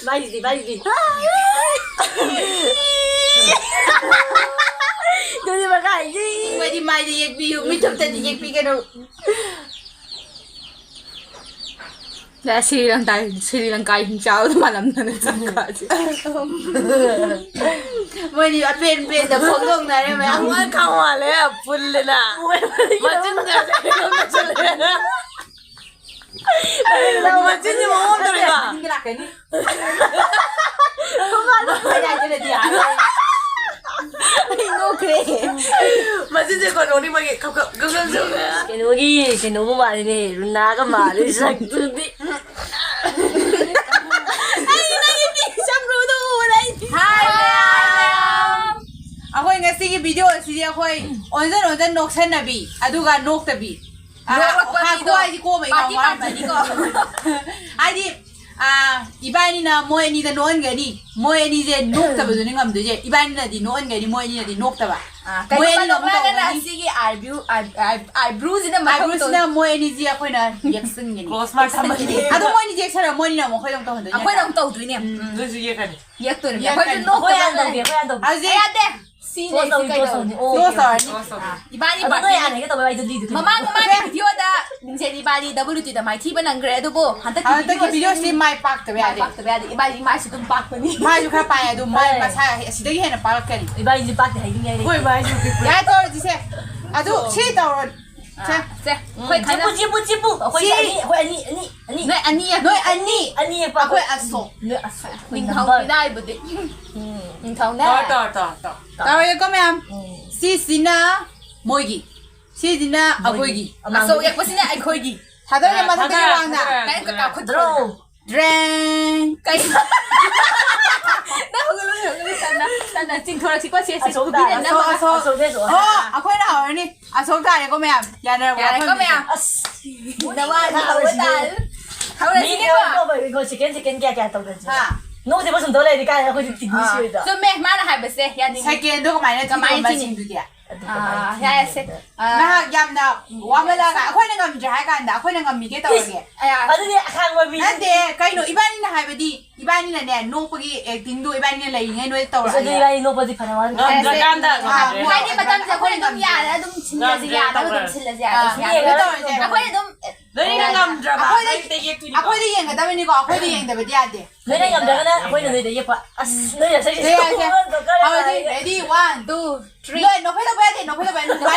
말이지. 눈이 막아야지. 왜니 마이디 예비요 미쳤다니 예비게로. 나 스리랑카 힘자도 말없는 상가지. 왜니 앞에 더 공동 나래면 정말 강화래 불리나. 멋진데 나 멋진지 못 들어가. 힘들었겠니? 이거 그래. 멋진지 건 우리 막이 그건 좀. cái nụ của bạn này nó có mà đi sang tư đi. Ako'y nga sige video sige ako'y onzan yeksinnabi aduga Neikhaibi. Ako'y ko may Adi ibani na moy ni da noon gani moy ni je Neikhaibi do ngam do je ibani na di noon gani moy ni di Neikhaibi. Moy ni no mga sige eyebrows na moy ni je ako'y na yeksinnabi. close mark somebody. Ado moy ni je sara moy ni na mo koy dong to. Ako'y nang tao do niya. Doon sige kan. Yak to niya. Ako'y Neikhaibi. Azi Sino Ibani ba yan ito ba ito dito. Mamang video da minsan ibani WT da mai tiba nang grade bo. Hantak video si mai pak to ya de. Ibani mai si tum pak ni. Mai ju kha pa ya do mai ma sa sidagi hena pak kani. Ibani ji pak de hai ngai. Hoi mai ju. Ya to ji se. Adu si to se. Hoi jibu. Hoi ani pa. Hoi aso. Ning thau dai bu de. Ning thau na. To. Tawa ko ma'am. Si na moigi. Si na agoigi. So yak pasina ai khoigi. 다들 맞아 되게 많아. Kai ka ka draw. 드랭. Kai. Na hulu ting thora si kwa si ku bi na ma so de so. ako'y na horny. Asok tayo ko ma'am. Yan na ko ma'am. Na wa na wa dal. Hawla sige ba. 이거 치킨 깨야 또 그러지. 하. 너 이제 무슨 노래니까 하고 좀 듣기 싫다. So me mana hai ba se ya ni. 세계도 많이 지금 마신 두디야. Ya se. 나 얌나 와메다가 아코는 감 자가 아코는 감 미게 떠오게. Aya. 아니 한번 비. 근데 가이노 이반이나 하베디 이반이나 내 노프기 액팅도 이반이나 레이게 노에 떠오라. 그래서 내가 노버지 가능한. 간다. Kai ni matam sa ko ni dum ya na dum chinla ya na dum chinla ya. Ya. Ako ni dum 너희는 감 drama. 아코디 행 그다음에 이거 아코디 행 되면 돼야 돼. 너네 감자가 보이는 너희들 예뻐. 너희 사실. 네. 아버지 레디 1 2 3. 너 높이도 봐야 돼. 높이도 봐야 돼. 높이도 봐야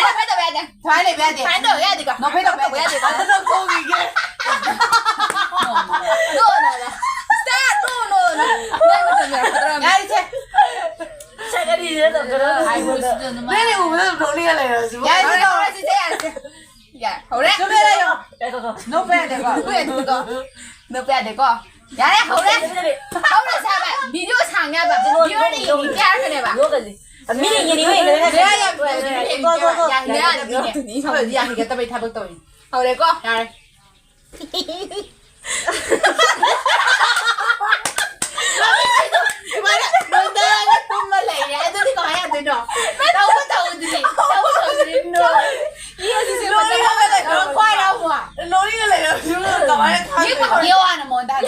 돼. 봐야 돼. Kai do ya diga. 높이도 봐야 돼. 아들은 꼭 이게. No. Start no. Nai matam ya. 야 이제 차가리는 그런. Ai bu su no ma. 내내 오면 놀리가 내요 지금. 야 이제 Ahora sí ya. Ya. Ahora. 좀 해라요. 그거. 높여야 돼. No pe de ko. Ya le ahora. Ahora sa ba. Video sang ya ba. Video ni ni ya ka ne ba. 뭐가지? 미리 얘기 왜 이래? 내가 Ya ni ni. 야 이게 또 타볼 또. Ahora ko. 야. 그만해. 너 내가 돈만 내. 애들이 거 해야 돼 너. 나부터 오지. 너. 이해지 너 이거는 그런 거라고. 놀리가 내요. 지금 가만히 가. 이거 귀여워하는 뭔다.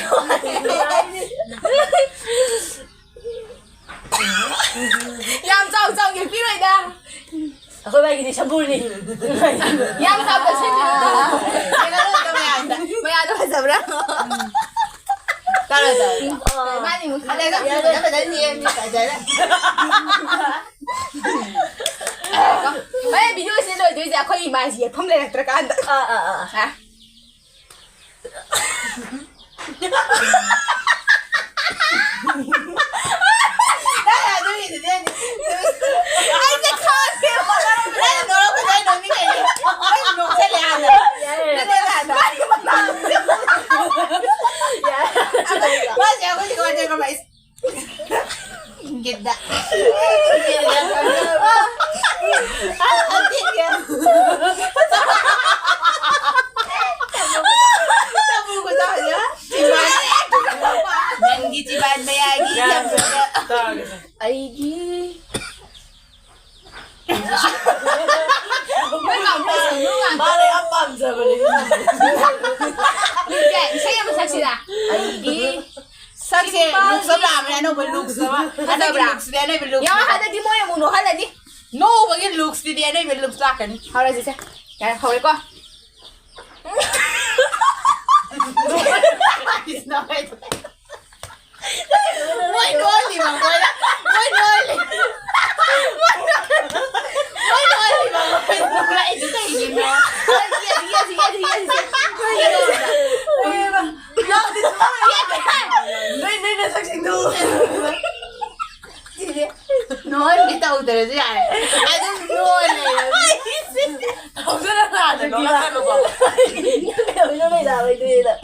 Yang zao zao ye pi rồi da. 거기 봐 이게 샴푸니. Yang zao da chen da. 내가는 또 왜 안 돼? Mày ăn đâu phải ra. 따라다. Mai thì mình 내가 내가 내니 가자래. Mấy video xin lỗi tôi sẽ không mà gì không lên được cả hả? 나야 눈이 되니. Anh sẽ không kêu mà 나는 너랑 그냥 너는 게 아니야. 아니 너 쟤네 안 해. 내가 안 해. 맞아. 그거 맞아. 그거 맞아. 인겠다. Nang gitiban bayagi 아이기 mới ngọc là sướng luôn à. 말에 안 맞아 버리. 이제 생각만 사시다 아이기 ꯁꯛꯁꯦ ꯂꯨꯛꯁ ꯂꯥꯛꯑꯕꯅꯦ ꯑꯅꯧꯕ ꯂꯨꯛꯁ ꯑꯃ ꯑꯅꯧꯕ ꯂꯨꯛꯁꯗꯤ ꯑꯅꯧꯕ ꯂꯨꯛꯁ ꯌꯥ ꯍꯟꯗꯛꯇꯤ ꯃꯣꯏ ꯑꯃꯨꯛ ꯅꯣꯛꯍꯜꯂꯅꯤ ꯅꯧꯕꯒꯤ ꯂꯨꯛꯁꯇꯨꯗꯤ ꯑꯅꯧꯕ ꯂꯨꯛꯁ ꯂꯥꯛꯀꯅꯤ ꯍꯧꯔꯁꯤꯁꯦ ꯌꯥꯔꯦ ꯍꯧꯔꯦꯀꯣ ꯃꯣꯏ ꯅꯣꯜꯂꯤꯕ ꯃꯣꯏꯅ ꯃꯣꯏ ꯅꯣꯜꯂꯤ ꯃꯣꯏ ꯅꯣꯜꯂꯤꯕ ꯃꯣꯏꯅ ꯅꯣꯜꯂꯛꯏꯗꯨ ꯀꯩꯒꯤꯅꯣ Nây nè sắc xinh thu. ꯅꯣꯜꯂꯤ ꯇꯧꯗ꯭ꯔꯁꯨ ꯌꯥꯔꯦ ꯑꯗꯨꯝ ꯅꯣꯜꯂꯦ Không rất là lạ để nó là cái mà bảo. Nó này là vậy đi là.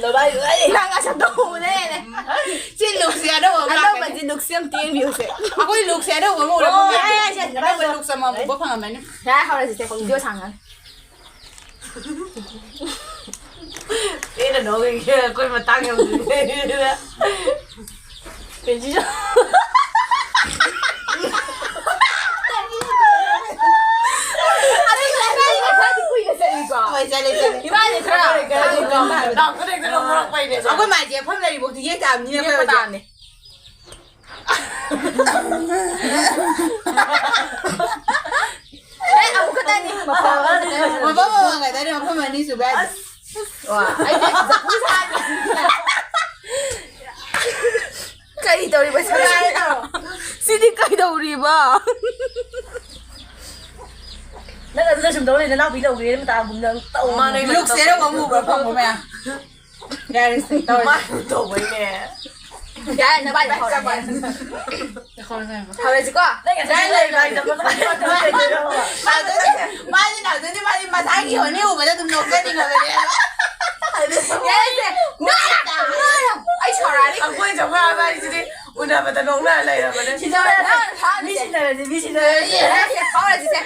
Rồi bay rồi. ꯅꯪ ꯑꯁꯝꯗꯧꯕꯅꯦ ꯁꯤ ꯂꯨꯛꯁꯦ ꯑꯅꯧꯕ ꯑꯃ ꯑꯅꯧꯕ ꯂꯥꯛꯀꯅꯤ ꯂꯨꯛꯁꯦ ꯌꯥꯝ ꯇꯦꯡꯕꯤꯌꯨꯁꯦ ꯑꯩꯈꯣꯏ ꯂꯨꯛꯁꯦ ꯑꯅꯧꯕ ꯑꯃ ꯎꯔꯛꯄ ꯑꯅꯧꯕ ꯂꯨꯛꯁ ꯑꯃ ꯎꯕ ꯐꯪꯉꯝꯃꯅꯤ ꯌꯥꯔꯦ ꯍꯧꯔꯁꯤꯁꯦ ꯚꯤꯗꯤꯑꯣ ꯁꯥꯡꯉꯅꯤ Thế là nó cái kia quên mà tăng em gì. Cái gì chứ? ꯍꯣꯏ ꯆꯠꯂꯦ ꯆꯠꯂꯦ 이만해 그럼 Đọc cái này cái nó mắc quay này rồi. ꯑꯩꯈꯣꯏ ꯃꯥꯏꯁꯦ ꯐꯝ ꯂꯩꯔꯤꯕꯧꯗꯤ ꯌꯦꯛ ꯇꯥꯕꯅꯤꯅ 이거 ꯑꯩꯈꯣꯏ 다음에 아무것도 아니 ꯃꯐꯝ ꯑꯃꯒꯗꯅꯤ ꯃꯐꯝ ꯑꯅꯤ ꯁꯨꯕ ꯌꯥꯗꯦ 와 아이고 진짜 부산이 진짜 까이 더리바 사랑해요 CD 까이 더리바 Nó là chúng tôi là nó bị đầu ghế mà ta cũng nâng tàu Mà này 룩 세로 너무 몇 뭐야 야르스 Mà tổ với mẹ. 야, 나 빨리 걸어. 걸어지고. 많이 나더니 많이 막 자기 연애 오면 좀 녹거든 거거든. 아이 저라니. Ang quên chẳng qua ba đi đi. Una mà ta nóng lại này là mà đấy. 진짜 나 미친다 미친다. 걸어지세.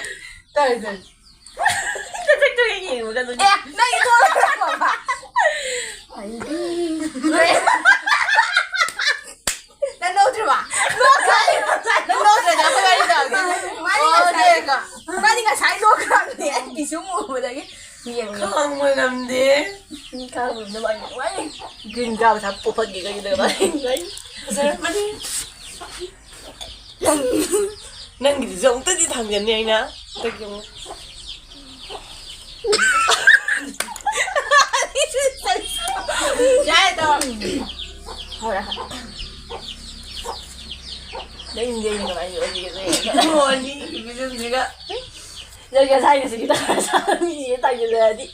떨어져. cái gì mà cái tôi 야, 나 이거 돌아가 봐. 왜? 난 넣어줘 봐. 난 넣어줘. 나 빨리 넣어. 마니가 잘 녹으라네. 비중으로 되게. Không mới làm gì. cao nó bay quá gừng cao thập bộ phận gì cái được bay Sao mà đi. Năng gì giống tất đi thằng nhân này nè. Tất giống. 잘 넣어. hồi đấy gì mà bay rồi gì cái Mua đi. Cái gì đó. rồi cái thay cái gì đó sao gì tay gì là đi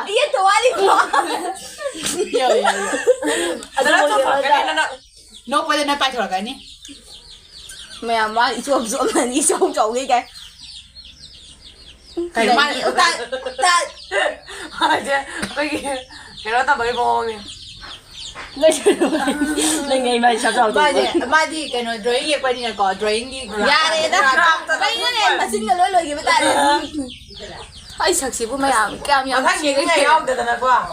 이게 또 아니고 Nó cho phải cái này nó. Nó quay lên nó bay thổi cái ní. mẹ má chuột chuột mà đi sâu trầu cái cái Cái mà ta Hỏi chứ. Cái đó tao mới vô nè. lên ngày mai sao sao mà đi cái nó drawing gì quay đi là có drawing đi. 야래 나 cái này mà xin lỗi lời gì với ta ai thật sự mày làm cam Mà khác gì cái ngày không từ từ là qua.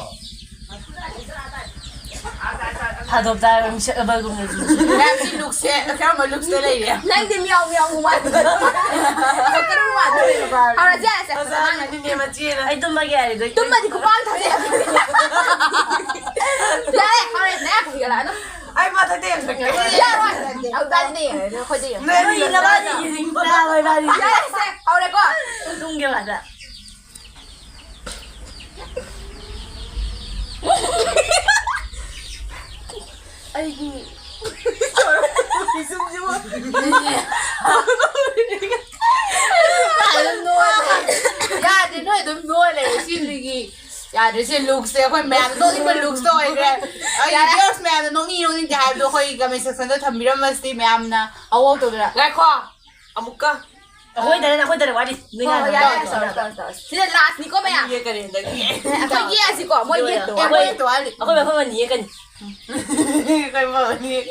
thà đột ra em sẽ bơi cùng người Em xin lục xe, theo mà lục xe này nè. 난 이제 미야미야 그만 그만 알았지 알았어 Sao mà đi mà chia này. anh tôi mà nghe rồi 돈 많이 그만 타세 야래 그래 내가 거기 라 Ai mà thấy tiền rồi. 야 와 나지 너 거지 야 nó gì là ba gì gì ba rồi ba gì 그래 거 đúng kiểu là anh 야, 내 너의 돈 누워래, 실리기. 야, 내 실 룩스에 거의 매한 너 이거 룩스 또 그래. 아, 이거 매한 너니 너니 잘도 거의 가면 sek선도 다 밀어መስ지 매함나. 아우 또 그래. Lại khoa. À một cơ. hồi tới quá đi người nhà 야야 진짜 라스 니꺼 매야 Như cái này đấy. 거 이해하지 거 뭐 이해 또 야, 뭐야 또 알리. hồi mà không nhìn cái Coi vợ như.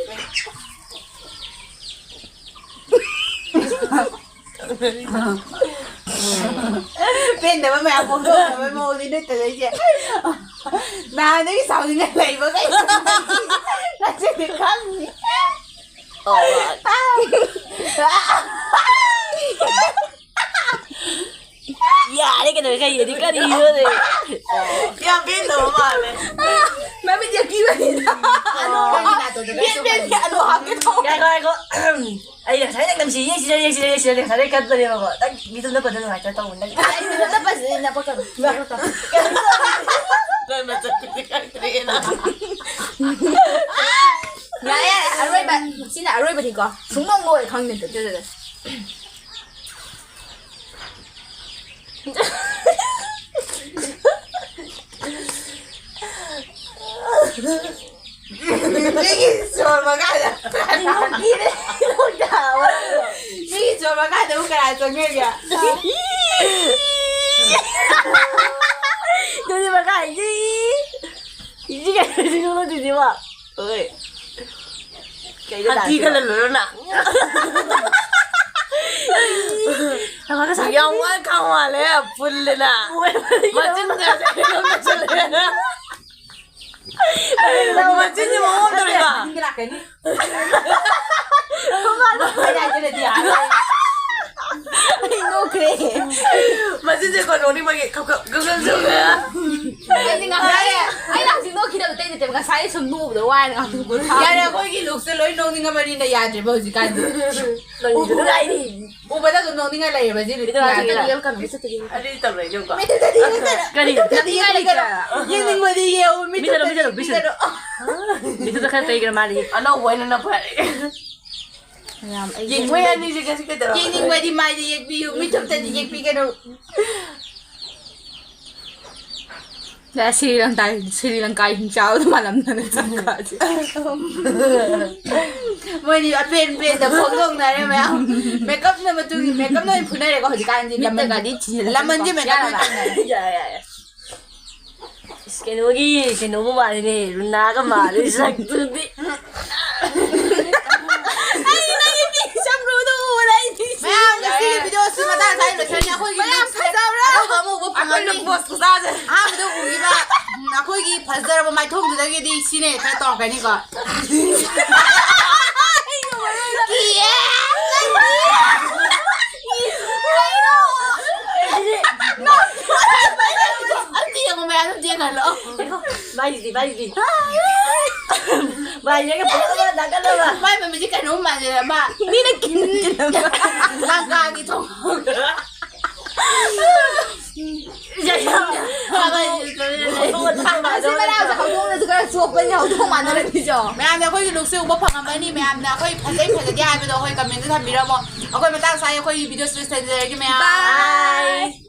ꯄꯦꯟꯗꯕ ꯃꯌꯥꯝ ꯐꯣꯡꯗꯣꯛꯅꯕ ꯃꯑꯣꯡꯗꯤ ꯅꯠꯇꯦꯗ ꯑꯩꯁꯦ ꯅꯍꯥꯟꯗꯒꯤ ꯁꯥꯎꯅꯤꯡꯉ ꯂꯩꯕ ꯉꯁꯤꯗꯤ ꯈꯪꯅꯤ Yare que no me caí, ni cariño de. Ya viendo male. Mami dia kiwa ni. Bien, ano hapit to. Kaya ko. Ay, saya nak namsi, yes, saya kat tadi ako. Tak gitu na pa doon ay tato na. Ay, dapat na pa ka. Kaya matapit na. Ya, aroy ba? Sina aroy ba ko? Sumong mo kang nito. Sige, sure magana. Sige, sure magana mo kaya sa ngayon. Doon ba kayo? Hindi ka siguro di ba? Okay. Hati ka lalo na. Yang wan kawale pulle na. Macin na sila. Macin ni mo dali ba? Hindi na kani. Kaya dito dia. Ay, no cree. Macin si kono ni magi gagal juga. Ay lang si no kina tay tay ka sai sum nu do wa na tu bu tha. Yare ko gi look se loi nong ninga mari na yadre ba ji kan. Nang dito na ini. Ubada ko nong ninga lai ba ji. Ito na sige. Yel kan bisa tu. Adi tabray juga. Kani. Yin ning mo di ye o mi. Bisa. Dito na kaya tayo mali. Ano bueno na pare. Yin mo yan ni siya kasi kadaro. Yin ning mo di mai di yek bi mi tup ta di yek bi kano. Na Sri Lanka hin chao malam na sa ka. Mo ni pen da phongdong na re ma. Makeup na matu makeup na phuna re ko hojikan ji lamman Ka di chi. lamman ji makeup na. Ya. Kaya mo mali ni. Runa ka mali. Sakto di. Ma'am, kasi video si mata tayo na siya ako gi. Ma'am, pasara. Ako mo go Ano post ko sa atin? do ugi ba. Ako gi pasara mo mai thong du da gi di sine ka to ka ni ko. Bye di. Bye ya ka pala ba dagan na ba? Mai ma mi ji ka no ma je ma. Ni na kin na. Lang ka gi thong. Ya. Ba Si ma na sa hawdong na sa suop pa niya hawdong man na ni jo. Ma'am na ko gi look se uba phangambani ma'am na ko phasai phasai ya ba do ko comment ta thambi ro mo. Ako matang sai ko video stress ta gi ma'am. Bye.